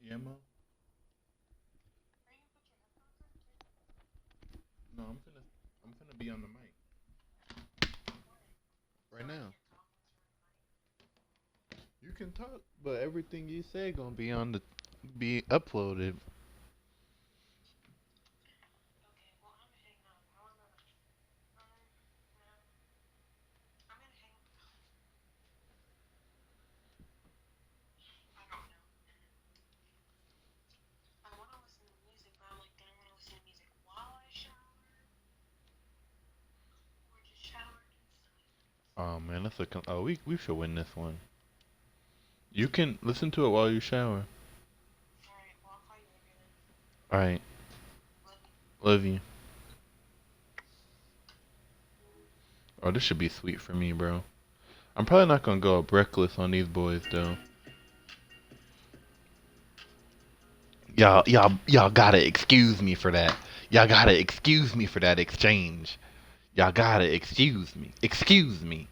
Yeah, Mo? No, I'm finna be on the mic right now. You can talk, but everything you say gonna be uploaded. Oh man, let's look. Oh, we should win this one. You can listen to it while you shower. All right, love you. Oh, this should be sweet for me, bro. I'm probably not gonna go up reckless on these boys though. Y'all gotta excuse me for that. Y'all gotta excuse me for that exchange. Y'all gotta excuse me. Excuse me.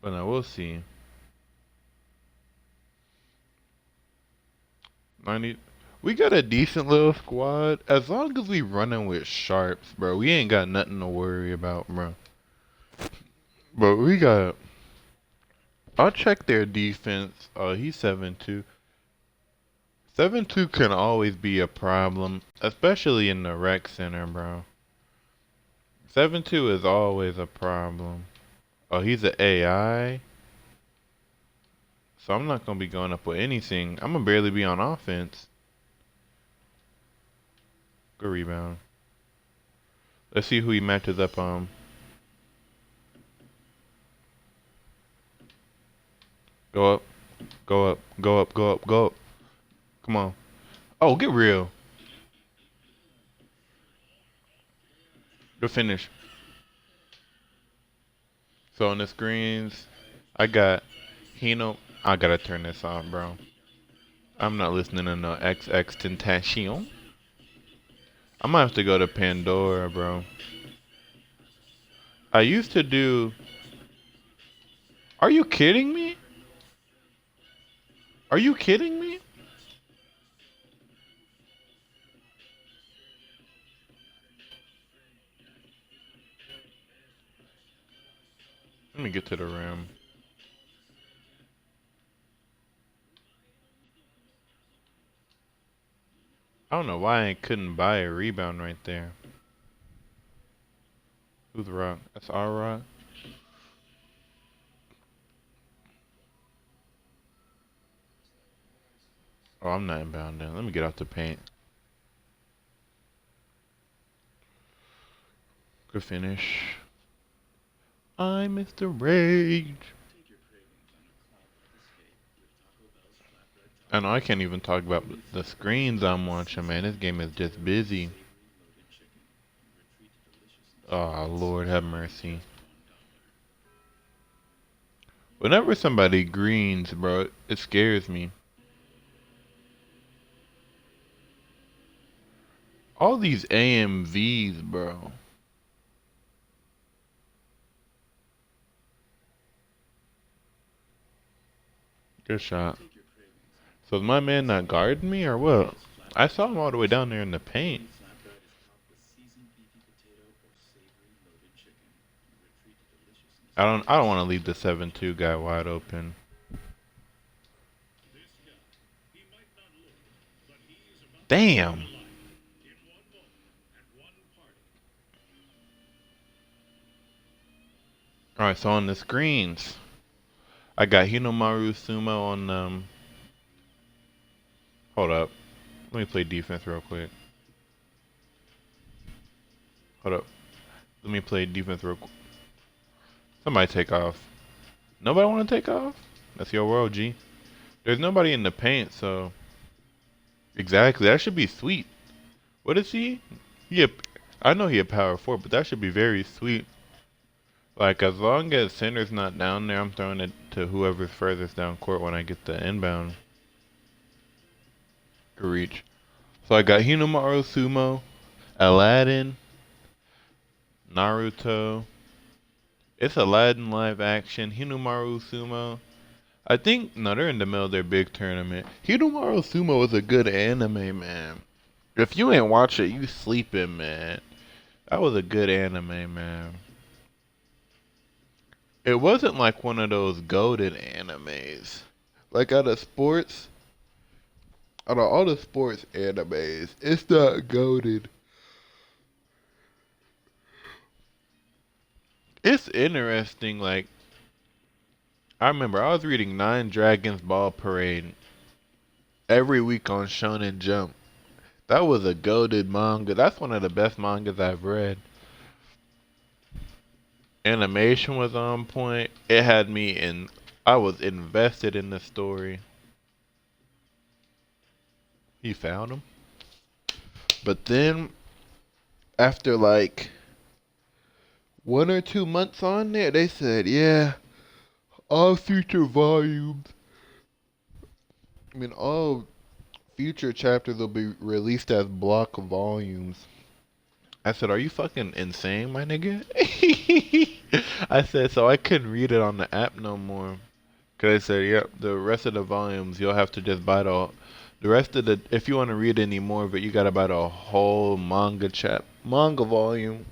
But now we'll see. 90. We got a decent little squad. As long as we running with sharps, bro, we ain't got nothing to worry about, bro. But we got. I'll check their defense. Oh, he's 7-2. 7-2 can always be a problem, especially in the rec center, bro. 7-2 is always a problem. Oh, he's an AI. So I'm not gonna be going up with anything. I'm gonna barely be on offense. Good rebound. Let's see who he matches up on. Go up, go up, go up, go up, go up. Come on. Oh, get real. Good finish. So on the screens, I got Hino. I gotta turn this off, bro. I'm not listening to no XX Tentacion. I might have to go to Pandora, bro. I used to do. Are you kidding me? Are you kidding me? Let me get to the rim. I don't know why I couldn't buy a rebound right there. Who's rock? That's our rock. Oh, I'm not inbounding. Let me get out the paint. Good finish. I'm Mr. Rage. I know I can't even talk about the screens I'm watching, man. This game is just busy. Oh, Lord have mercy. Whenever somebody greens, bro, it scares me. All these AMVs, bro. Good shot. So is my man not guarding me or what? I saw him all the way down there in the paint. I don't want to leave the 7-2 guy wide open. Damn. Alright, so on the screens, I got Hinomaru Sumo on hold up. Let me play defense real quick. Hold up. Let me play defense real quick. Somebody take off. Nobody want to take off? That's your world, G. There's nobody in the paint, so exactly. That should be sweet. What is he? He a, I know he a power forward, but that should be very sweet. Like as long as center's not down there, I'm throwing it to whoever's furthest down court when I get the inbound. Good reach. So I got Hinomaru Sumo, Aladdin, Naruto. It's Aladdin live action, Hinomaru Sumo. I think no, they're in the middle of their big tournament. Hidomaru Sumo is a good anime, man. If you ain't watch it, you sleeping, man. That was a good anime, man. It wasn't like one of those goated animes. Like out of all the sports animes, it's not goated. It's interesting, like I remember I was reading Nine Dragons Ball Parade every week on Shonen Jump. That was a goated manga. That's one of the best mangas I've read. Animation was on point. It had me in. I was invested in the story. He found him. But then, after like 1 or 2 months on there, they said, yeah, all future volumes. I mean, all future chapters will be released as block volumes. I said, are you fucking insane, my nigga? I said, so I couldn't read it on the app no more. Cause I said, yep, the rest of the volumes you'll have to just buy the rest of the if you want to read any more of it, you gotta buy the whole manga volume,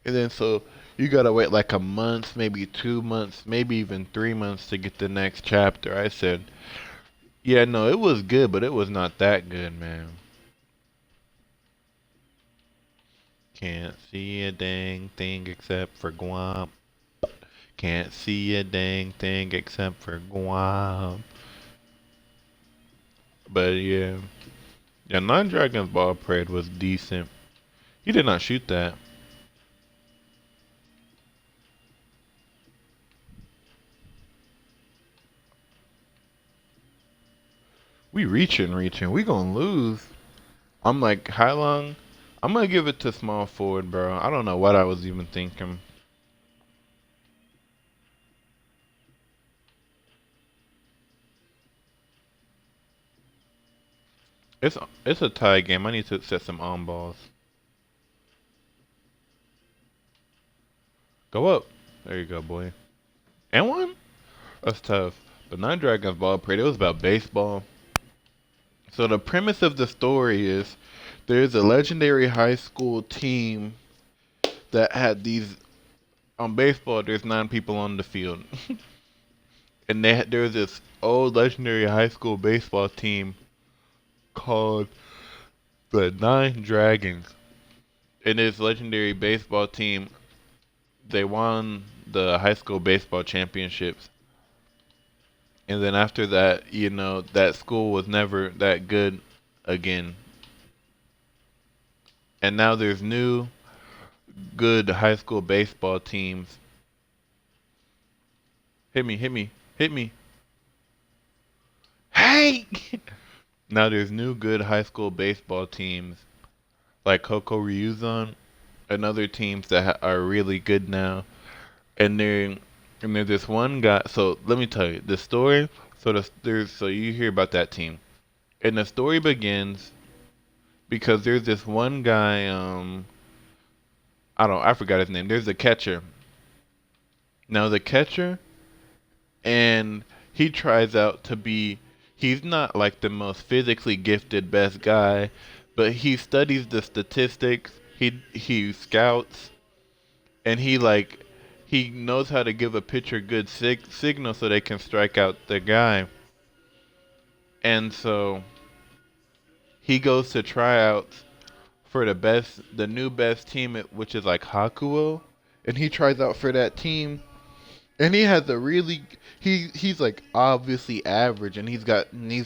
and then so you gotta wait like a month, maybe 2 months, maybe even 3 months to get the next chapter. I said, yeah, no, it was good, but it was not that good, man. Can't see a dang thing except for Guam. Can't see a dang thing except for Guam. But yeah. Yeah, Nine Dragons Ball Parade was decent. He did not shoot that. We reaching. We gonna lose. I'm like, how long? I'm gonna give it to small forward, bro. I don't know what I was even thinking. It's a tie game. I need to set some on balls. Go up. There you go, boy. And one? That's tough. But Nine Dragons Ball Parade, it was about baseball. So the premise of the story is there's a legendary high school team that had these on baseball. There's 9 people on the field, and there's this old legendary high school baseball team called the Nine Dragons. And this legendary baseball team, they won the high school baseball championships. And then after that, that school was never that good again. And now there's new good high school baseball teams. Hit me, hit me, hit me. Hey! Now there's new good high school baseball teams like Koko Ryuzan and other teams that are really good now. And there's this one guy. So let me tell you the story. So you hear about that team, and the story begins because there's this one guy. I forgot his name. There's a catcher. Now the catcher, and he tries out to be. He's not like the most physically gifted best guy, but he studies the statistics. He scouts, and he knows how to give a pitcher good signal so they can strike out the guy. And so he goes to tryouts for the new best team, which is like Hakuo, and he tries out for that team, and he has a really he's like obviously average, and he's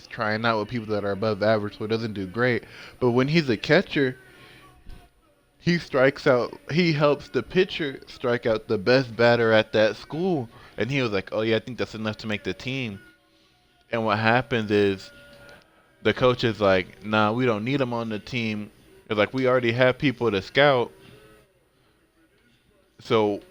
trying out with people that are above average, so he doesn't do great. But when he's a catcher, he strikes out. He helps the pitcher strike out the best batter at that school, and he was like, "Oh yeah, I think that's enough to make the team." And what happens is the coach is like, "Nah, we don't need him on the team. It's like we already have people to scout, so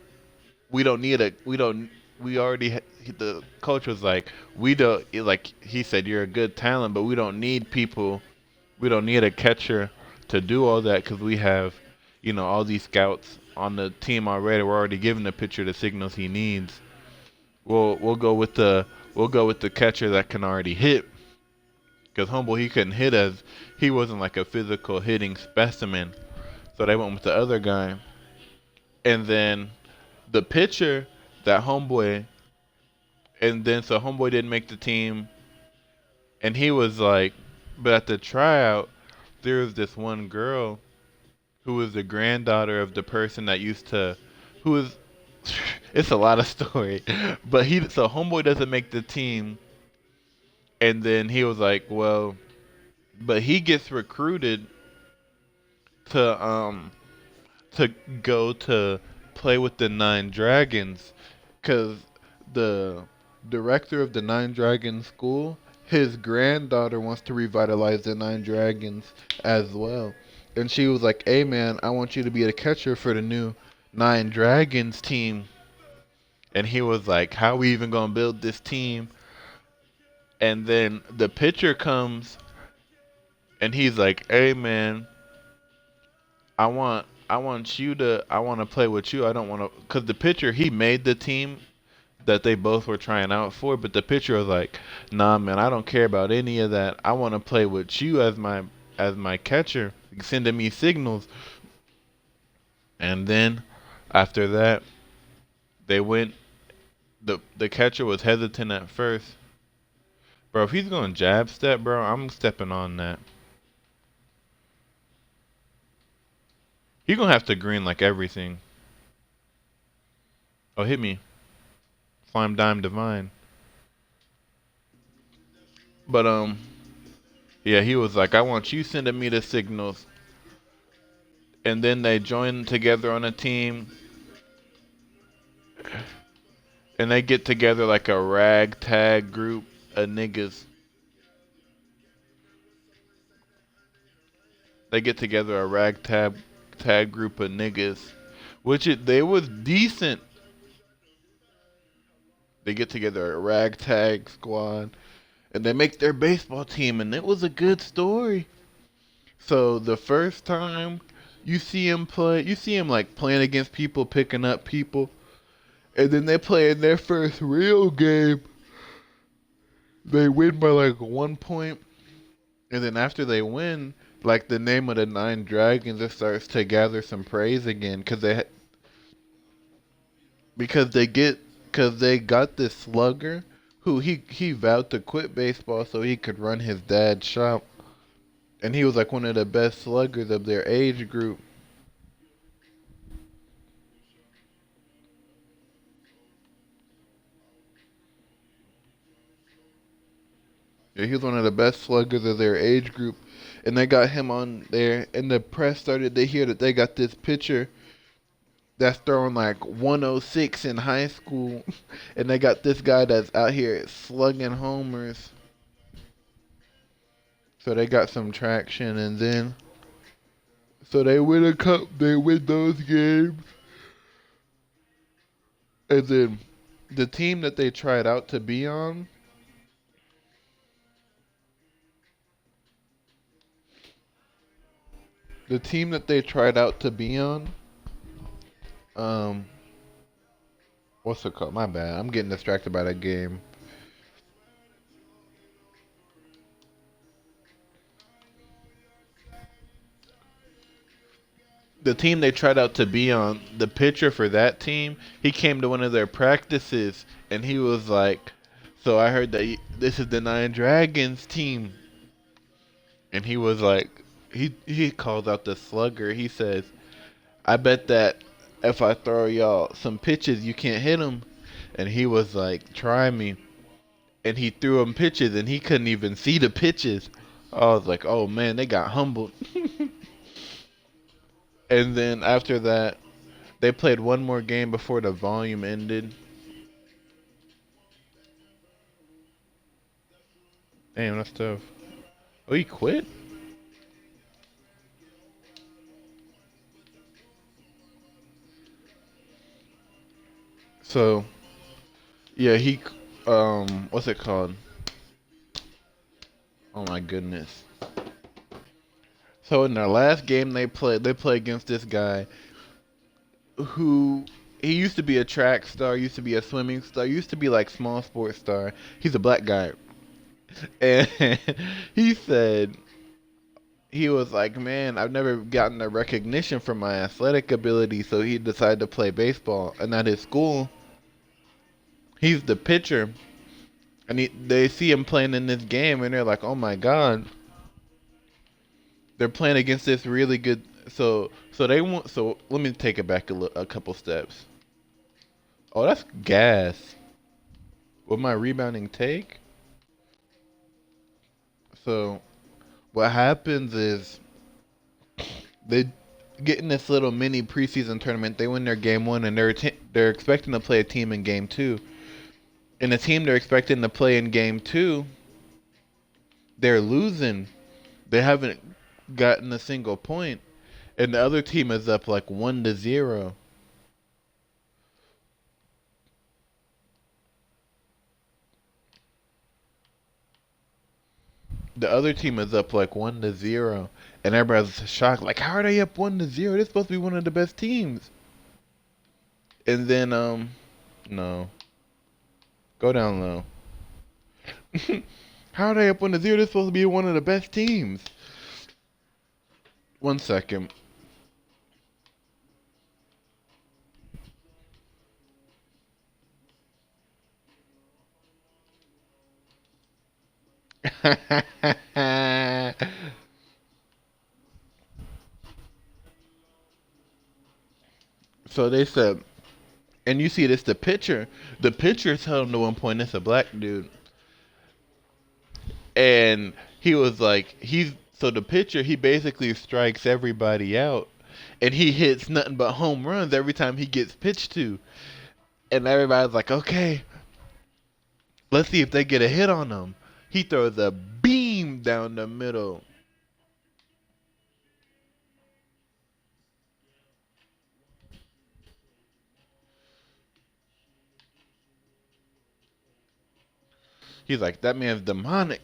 we don't need a we don't we already." The coach was like, "We don't like." He said, "You're a good talent, but we don't need people. We don't need a catcher to do all that because we have, all these scouts on the team already. We're already giving the pitcher the signals he needs. We'll go with we'll go with the catcher that can already hit. Because Humble, he couldn't hit as he wasn't like a physical hitting specimen. So they went with the other guy. And then the pitcher, that Homeboy, and then so Homeboy didn't make the team. And he was like, but at the tryout, there was this one girl who was the granddaughter of the person that used to, who was, it's a lot of story. But so Homeboy doesn't make the team. And then he was like, well, but he gets recruited to to go to play with the Nine Dragons, cause the director of the Nine Dragons school, his granddaughter wants to revitalize the Nine Dragons as well, and she was like, "Hey man, I want you to be the catcher for the new Nine Dragons team." And he was like, "How we even gonna build this team?" And then the pitcher comes, and he's like, "Hey man, I want to play with you. I don't want to, cause the pitcher he made the team that they both were trying out for, but the pitcher was like, "Nah, man, I don't care about any of that. I want to play with you as my catcher, sending me signals." And then after that, they went. The catcher was hesitant at first, bro. If he's going jab step, bro, I'm stepping on that. He gonna have to green like everything. Oh, hit me. Slime Dime Divine. But yeah, he was like, I want you sending me the signals. And then they join together on a team. And they get together like a ragtag group of niggas. They get together a ragtag tag group of niggas. They was decent. They get together a ragtag squad. And they make their baseball team. And it was a good story. So the first time you see him play, you see him like playing against people, picking up people, and then they play in their first real game. They win by like 1 point, and then after they win, like the name of the Nine Dragons, it starts to gather some praise again because they got this slugger who he vowed to quit baseball so he could run his dad's shop. And he was like one of the best sluggers of their age group. Yeah, he was one of the best sluggers of their age group. And they got him on there, and the press started to hear that they got this pitcher that's throwing like 106 in high school. And they got this guy that's out here slugging homers. So they got some traction, and then so they win a cup, they win those games. And then the team that they tried out to be on, the team that they tried out to be on, um, what's it called? My bad. I'm getting distracted by that game. The team they tried out to be on, the pitcher for that team, he came to one of their practices and he was like, "So I heard that this is the Nine Dragons team." And he was like, he calls out the slugger. He says, "I bet that if I throw y'all some pitches, you can't hit them." And he was like, "Try me." And he threw him pitches and he couldn't even see the pitches. I was like, "Oh man, they got humbled." And then after that, they played one more game before the volume ended. Damn, that's tough. Oh, he quit? So, yeah, what's it called? Oh my goodness. So in their last game they play against this guy who he used to be a track star, used to be a swimming star, used to be like small sports star. He's a black guy. And he said he was like, "Man, I've never gotten the recognition for my athletic ability," so he decided to play baseball. And at his school, he's the pitcher, and they see him playing in this game, and they're like, "Oh my god, they're playing against this really good." So they want. So let me take it back a couple steps. Oh, that's gas. What my rebounding take? So what happens is they get in this little mini preseason tournament. They win their game one, and they're expecting to play a team in game two. And the team they're expecting to play in game two, they're losing. They haven't gotten a single point, and the other team is up like 1-0. The other team is up like 1-0, and everybody's shocked. Like, how are they up 1-0? They're supposed to be one of the best teams. And then no, go down low. How are they up 1-0? They're supposed to be one of the best teams. 1 second. So they said, and you see this, the pitcher. The pitcher told him to 1 point, it's a black dude. And he was like, so the pitcher, he basically strikes everybody out. And he hits nothing but home runs every time he gets pitched to. And everybody's like, okay, let's see if they get a hit on him. He throws a beam down the middle. He's like, that man's demonic.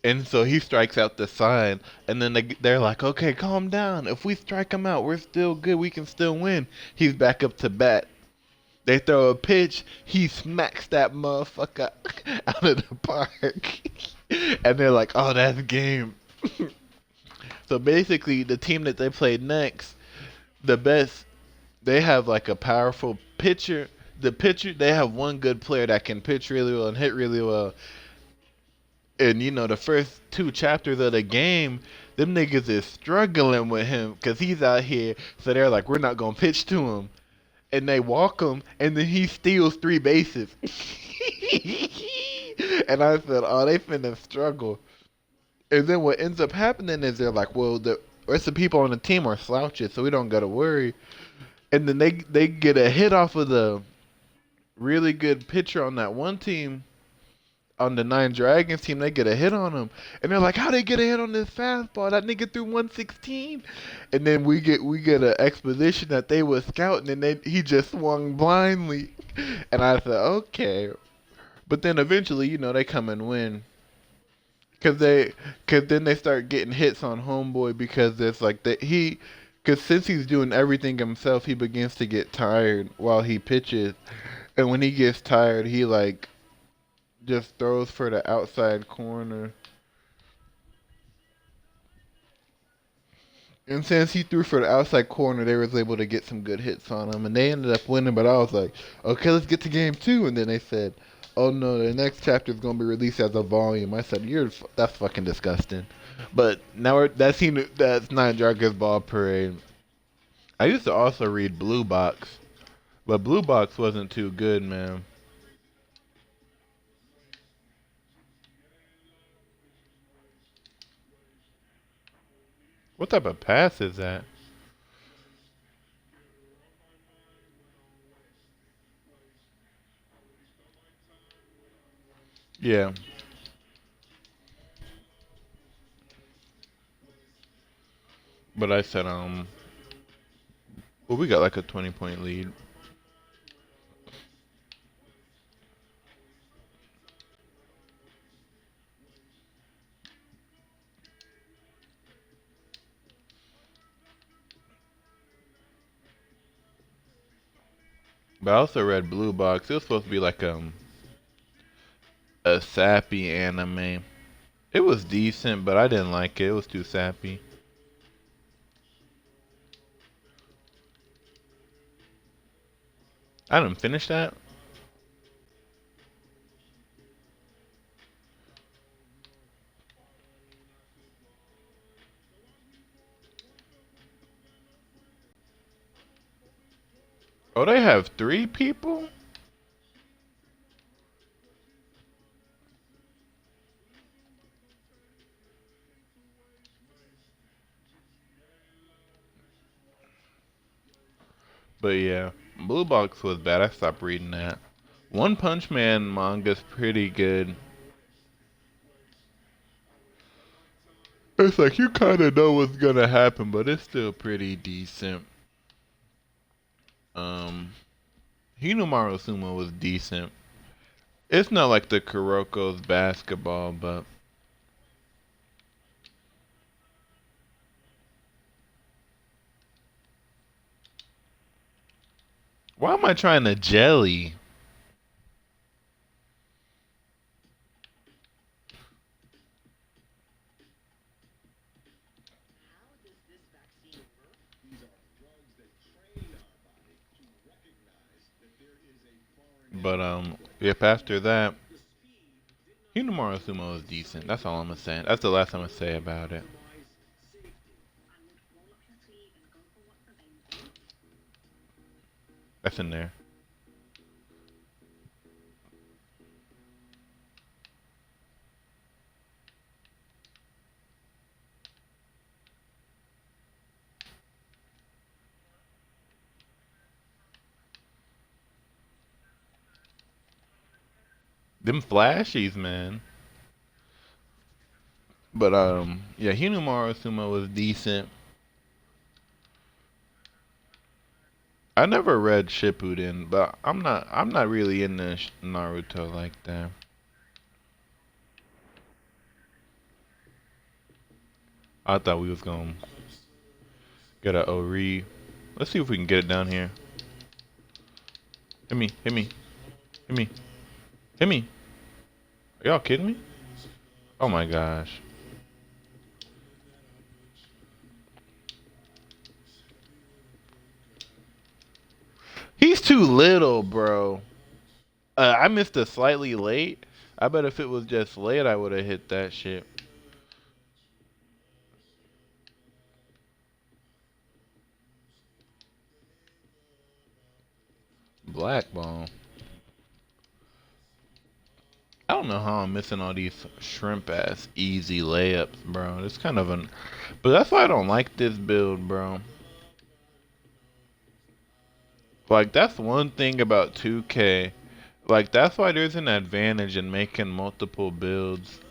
And so he strikes out the sign, and then they're like, okay, calm down. If we strike him out, we're still good. We can still win. He's back up to bat. They throw a pitch. He smacks that motherfucker out of the park. And they're like, oh, that's game. So basically, the team that they played next, the best, they have like a powerful pitcher. The pitcher, they have one good player that can pitch really well and hit really well. And you know, the first two chapters of the game, them niggas is struggling with him because he's out here. So they're like, we're not gonna pitch to him, and they walk him, and then he steals 3 bases. And I said, oh, they finna struggle. And then what ends up happening is they're like, well, the rest of the people on the team are slouches, so we don't gotta worry. And then they get a hit off of the really good pitcher on that one team. On the Nine Dragons team, they get a hit on him, and they're like, "How they get a hit on this fastball? That nigga threw 116." And then we get an exposition that they were scouting, and he just swung blindly. And I said, "Okay," but then eventually, you know, they come and win, cause then they start getting hits on homeboy because it's like cause since he's doing everything himself, he begins to get tired while he pitches, and when he gets tired, he like just throws for the outside corner. And since he threw for the outside corner, they was able to get some good hits on him, and they ended up winning. But I was like, okay, let's get to game two. And then they said, oh no, the next chapter is gonna be released as a volume. I said, that's fucking disgusting. But now that's not Jargus Ball Parade. I used to also read Blue Box, but Blue Box wasn't too good, man. What type of pass is that? Yeah, but I said, well, we got like a 20-point lead. But I also read Blue Box. It was supposed to be like a sappy anime. It was decent, but I didn't like it. It was too sappy. I didn't finish that. Oh, they have three people? But yeah, Blue Box was bad. I stopped reading that. One Punch Man manga's pretty good. It's like you kind of know what's gonna happen, but it's still pretty decent. Um, Hinamaru Sumo was decent. It's not like the Kuroko's basketball, but why am I trying to jelly? But if after that, Hinamaru Sumo is decent. That's all I'm gonna say. That's the last I'm gonna say about it. That's in there. Them flashies, man. But yeah, Hinamaru Sumo was decent. I never read Shippuden, but I'm not really into Naruto like that. I thought we was gonna get a Ori. Let's see if we can get it down here. Hit me, hit me, hit me, hit me. Are y'all kidding me? Oh my gosh. He's too little, bro. I missed it slightly late. I bet if it was just late, I would have hit that shit. Black ball. I don't know how I'm missing all these shrimp ass easy layups, bro. It's kind of an. But that's why I don't like this build, bro. Like, that's one thing about 2K. Like, that's why there's an advantage in making multiple builds.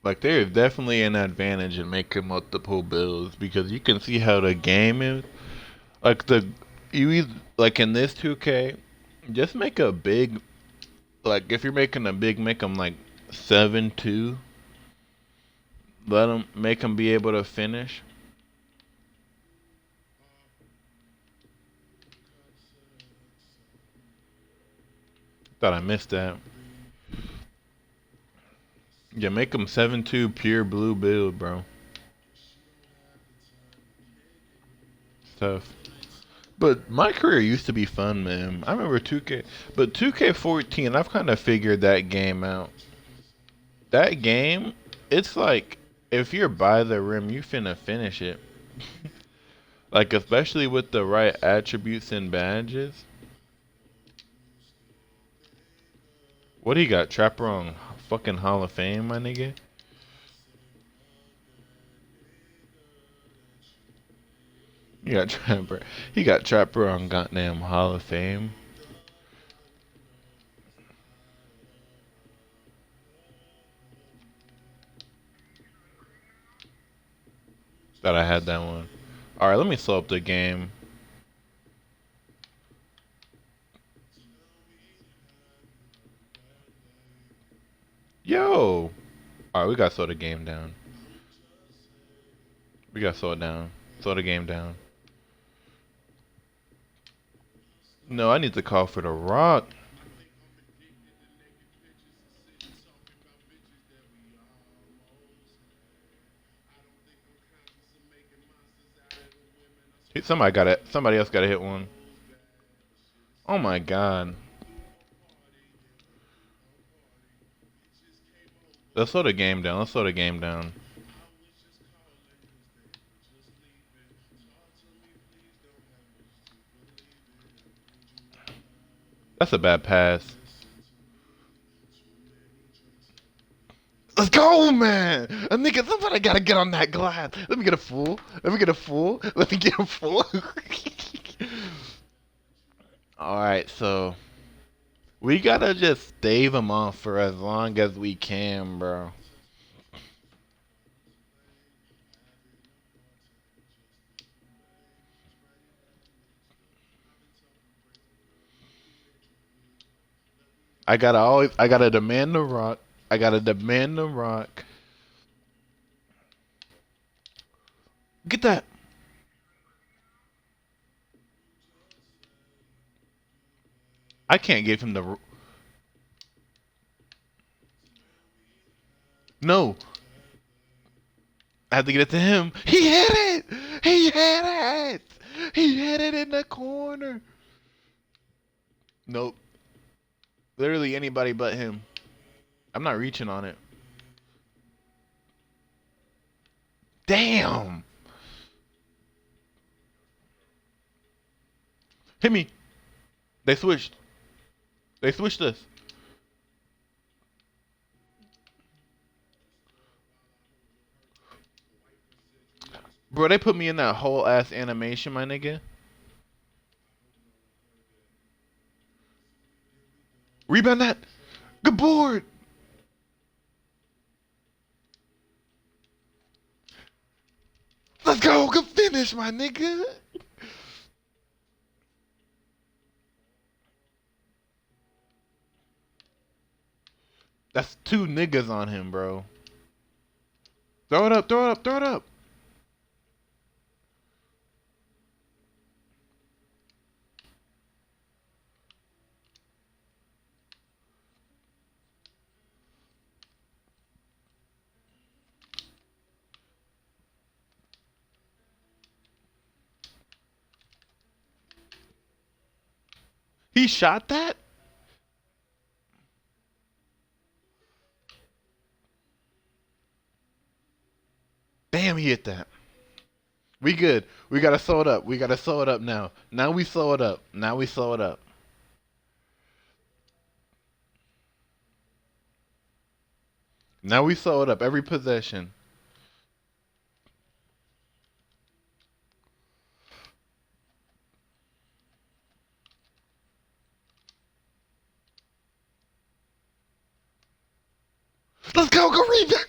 Like, there is definitely an advantage in making multiple builds because you can see how the game is. Like, like in this 2K, just make a big. Like, if you're making a big, make them like 7-2. Make them be able to finish. Thought I missed that. Yeah, make them 7-2 pure blue build, bro. It's tough. But my career used to be fun, man. I remember 2K, but 2K14, I've kind of figured that game out. That game, it's like if you're by the rim, you finna finish it. Like especially with the right attributes and badges. What he got? Trapper on fucking Hall of Fame, my nigga. He got Trapper. He got Trapper on goddamn Hall of Fame. Thought I had that one. All right, let me slow up the game. All right, we gotta slow the game down. We gotta slow it down. Slow the game down. No, I need to call for the rock. Somebody got it. Somebody else got to hit one. Oh my god. Let's slow the game down. Let's slow the game down. That's a bad pass. Let's go, man! A nigga, somebody gotta get on that glass. Let me get a full. Let me get a full. Let me get a full. Alright, so we gotta just stave them off for as long as we can, bro. I gotta demand the rock. I gotta demand the rock. Get that. I can't give him the. No. I have to get it to him. He hit it. He hit it. He hit it in the corner. Nope. Literally anybody but him. I'm not reaching on it. Damn. Hit me. They switched. They switched us. Bro, they put me in that whole ass animation, my nigga. Rebound that. Good board. Let's go. Good finish, my nigga. That's two niggas on him, bro. Throw it up. Throw it up. Throw it up. He shot that? Damn, he hit that. We good. We gotta sew it up. We gotta sew it up now. Now we sew it up. Now we sew it up. Now we sew it up every possession. Let's go, go rebound.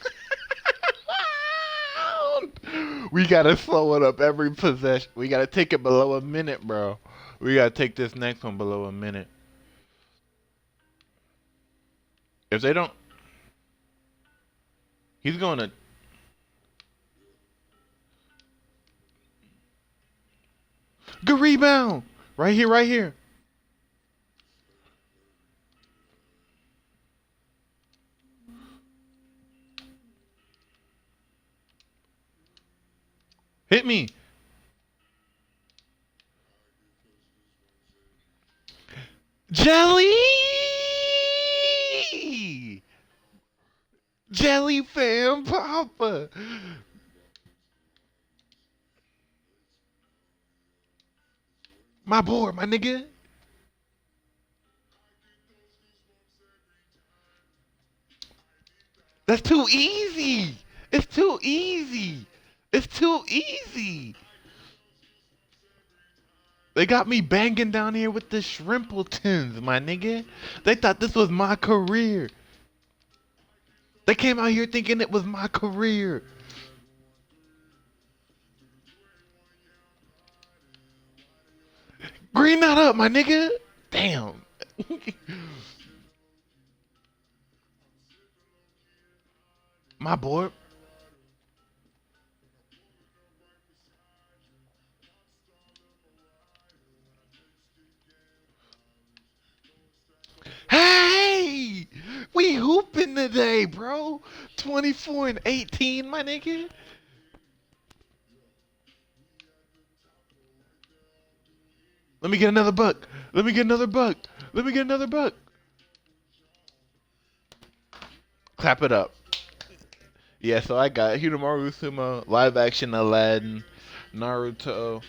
We gotta slow it up every possession. We gotta take it below a minute, bro. We gotta take this next one below a minute. If they don't, he's going to. Good rebound. Right here, right here. Hit me. Jelly! Jelly fan Papa. My board, my nigga. That's too easy. It's too easy. It's too easy. They got me banging down here with the Shrimpletons, my nigga. They thought this was my career. They came out here thinking it was my career. Green that up, my nigga. Damn. My boy. Hey! We hooping today, bro. 24 and 18, my nigga. Let me get another buck. Let me get another buck. Let me get another buck. Clap it up. Yeah, so I got Hidemaru Sumo, live action Aladdin, Naruto,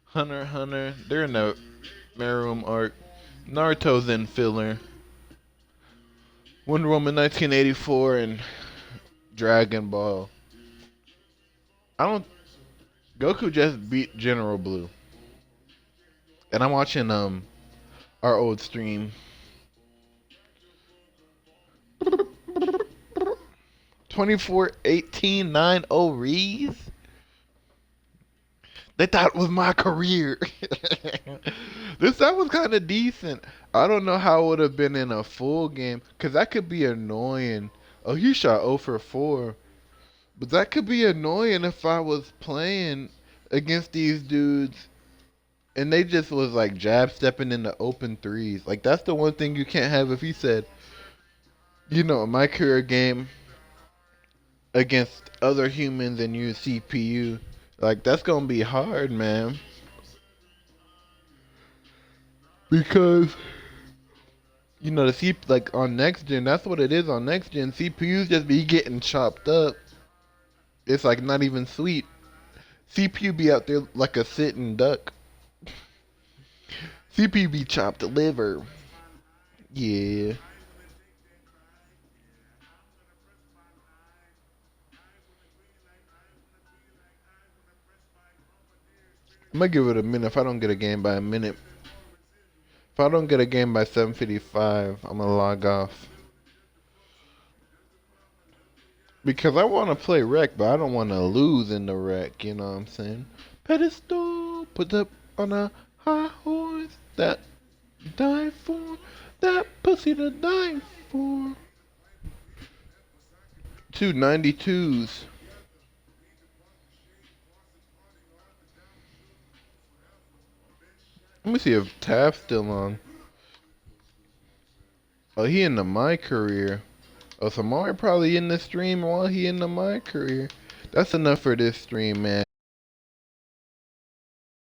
Hunter x Hunter. They're in the Meruem arc. Naruto's in filler. Wonder Woman 1984 and Dragon Ball. I don't. Goku just beat General Blue, and I'm watching our old stream. 24-18-9-0 Rees. They thought it was my career. That was kind of decent. I don't know how it would have been in a full game, because that could be annoying. Oh, he shot 0 for 4. But that could be annoying if I was playing against these dudes and they just was like jab stepping into open threes. Like, that's the one thing you can't have if he said, in my career game against other humans and use CPU. Like, that's gonna be hard, man. Because like on next gen, that's what it is on next gen. CPUs just be getting chopped up. It's like not even sweet. CPU be out there like a sitting duck. CPU be chopped liver. Yeah. I'm gonna give it a minute. If I don't get a game by a minute, if I don't get a game by 7:55, I'm gonna log off. Because I want to play rec, but I don't want to lose in the rec. You know what I'm saying? Pedestal, put up on a high horse that die for, that pussy to die for. 292s. Let me see if Taft's still on. Oh, he into my career. Oh, so Mario probably in the stream while he into my career. That's enough for this stream, man.